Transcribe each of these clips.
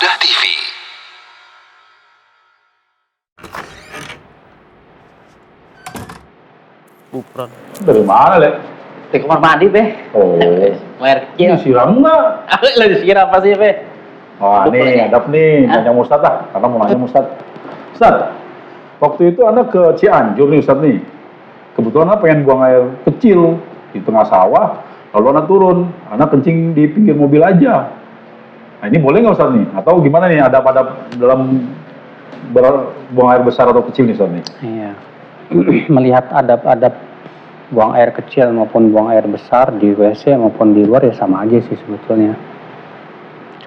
Muda TV. Bupron. Dari mana, Le? Di kamar mandi, Be. Oh. Air kecil. Disiram nggak? Lagi disiram apa sih, Be? Wah, Bupron nih, ya? hadap nih, Hah? nanya Ustadz lah. Karena mau nanya Ustadz. Ustadz, waktu itu Anda ke Cianjur nih, Ustadz nih. Kebetulan Anda pengen buang air kecil di tengah sawah, lalu Anda turun. Anda kencing di pinggir mobil aja. Nah, ini boleh nggak Ustadz nih? Atau gimana nih, adab-adab dalam buang air besar atau kecil nih, Ustadz nih? Iya. Melihat adab-adab buang air kecil maupun buang air besar di WC maupun di luar ya sama aja sih sebetulnya.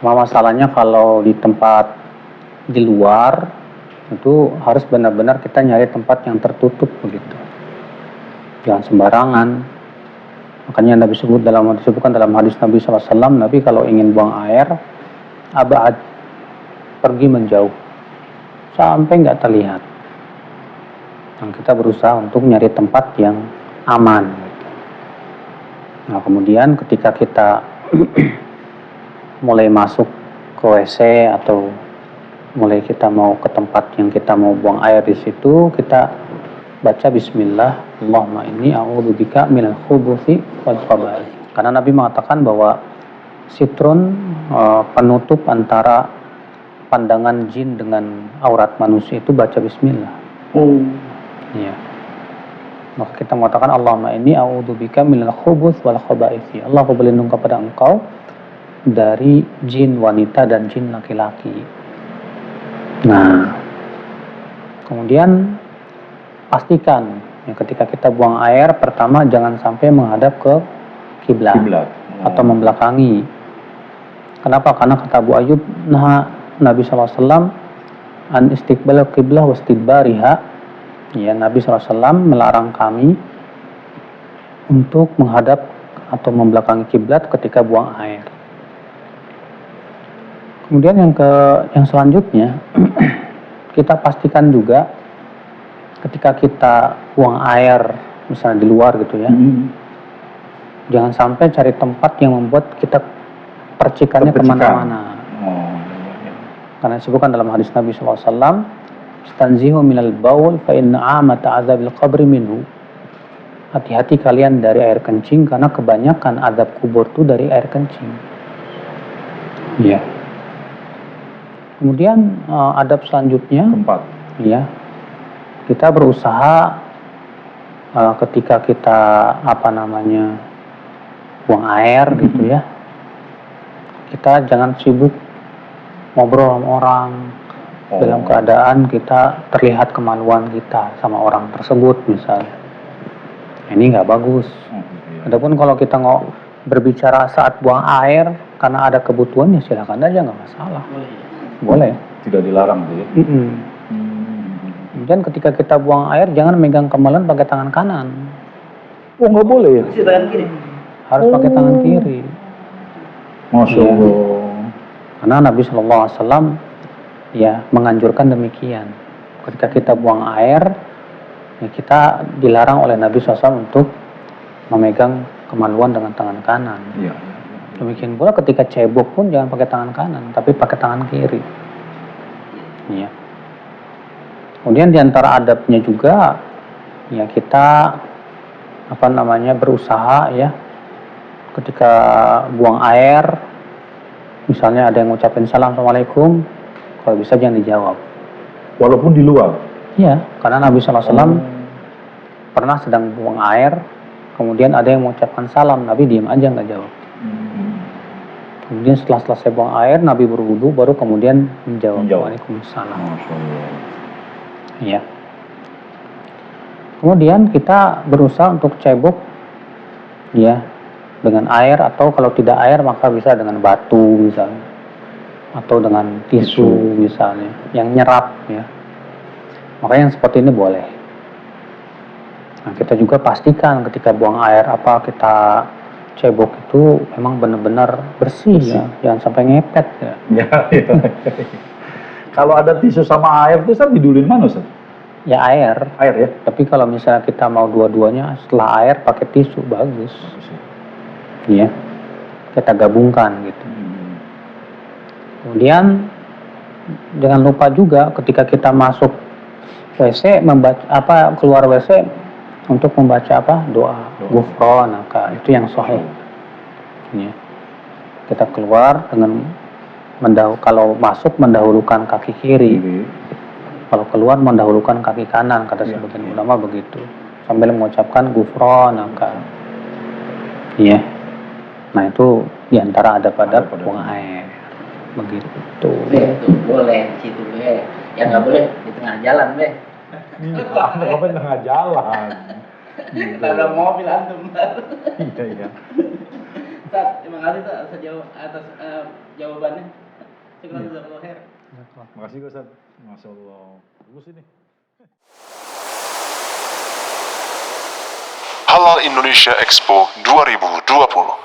Cuma masalahnya kalau di tempat di luar itu harus benar-benar kita nyari tempat yang tertutup begitu. Jangan sembarangan. Makanya disebutkan dalam hadis Nabi SAW, Nabi kalau ingin buang air, abad pergi menjauh sampai nggak terlihat. Dan kita berusaha untuk nyari tempat yang aman. Nah, kemudian ketika kita mulai masuk ke WC atau mulai kita mau ke tempat yang kita mau buang air di situ, kita baca Bismillah, Allahumma inni a'udzubika minal khubuthi wal khaba'ith. Karena Nabi mengatakan bahwa sitrun penutup antara pandangan jin dengan aurat manusia itu baca Bismillah. Oh. Iya. Maka kita mengatakan Allahumma inni a'udzubika minal khubuth wal khaba'ith. Allah, aku berlindung kepada Engkau dari jin wanita dan jin laki-laki. Nah, kemudian pastikan ya, ketika kita buang air, pertama jangan sampai menghadap ke kiblat atau membelakangi. Kenapa? Karena kata Abu Ayyub, Nabi SAW an istiqbal qiblah wa istidbariha. Ya, Nabi SAW melarang kami untuk menghadap atau membelakangi kiblat ketika buang air. Kemudian yang selanjutnya kita pastikan juga ketika kita buang air misalnya di luar gitu ya, jangan sampai cari tempat yang membuat kita percikannya kemana-mana. Karena disebutkan dalam hadis Nabi SAW, "Stanzihu minal baul fa inna amata azabil qabri minhu." Hati-hati kalian dari air kencing karena kebanyakan azab kubur itu dari air kencing. Iya. Kemudian adab selanjutnya, Tempat. ya, kita berusaha ketika kita buang air gitu ya, kita jangan sibuk ngobrol sama orang dalam keadaan kita terlihat kemaluan kita sama orang tersebut misalnya. Ini nggak bagus. Adapun kalau kita berbicara saat buang air karena ada kebutuhan, ya silakan aja, nggak masalah. Boleh. Tidak dilarang gitu ya. Dan ketika kita buang air jangan megang kemaluan pakai tangan kanan. Oh, nggak boleh ya? Harus pakai tangan kiri. Masya Iya. Allah. Karena Nabi SAW ya menganjurkan demikian. Ketika kita buang air, ya kita dilarang oleh Nabi SAW untuk memegang kemaluan dengan tangan kanan. Iya. Demikian pula ketika cebok pun jangan pakai tangan kanan, tapi pakai tangan kiri. Iya. Kemudian diantara adabnya juga, ya kita berusaha ya, ketika buang air, misalnya ada yang ngucapin salam assalamualaikum, kalau bisa jangan dijawab. Walaupun di luar. Iya, karena Nabi SAW pernah sedang buang air, kemudian ada yang mengucapkan salam, Nabi diam aja nggak jawab. Kemudian setelah selesai buang air, Nabi berwudu, baru kemudian menjawab. Waalaikumsalam. Masya Allah. Iya. Kemudian kita berusaha untuk cebok, ya, dengan air, atau kalau tidak air maka bisa dengan batu misalnya, atau dengan tisu misalnya, yang nyerap ya. Maka yang seperti ini boleh. Nah, kita juga pastikan ketika buang air kita cebok itu memang benar-benar bersih ya, jangan sampai ngepet ya. Ya. Kalau ada tisu sama air itu didulin mana, Ustaz? Ya air. Air ya? Tapi kalau misalnya kita mau dua-duanya, setelah air pakai tisu bagus. Iya. Kita gabungkan gitu. Kemudian jangan lupa juga ketika kita masuk WC keluar WC untuk membaca doa ghufranaka, itu yang sahih. Ya. Kita keluar dengan kalau masuk mendahulukan kaki kiri, kalau keluar mendahulukan kaki kanan, kata sebagian ulama begitu, sambil mengucapkan ghufranaka. Iya. Nah, itu diantara adab-adab buang air. Begitu. Itu boleh di situ, Be. Yang nggak boleh di tengah jalan, Be. Anda ngapain tengah jalan? Ada mobil antum. Iya. Ustaz, terima kasih atas jawabannya. Jazakallahu khair. Makasih Ustaz. Masya Allah. Bagus ini. Halal Indonesia Expo 2020.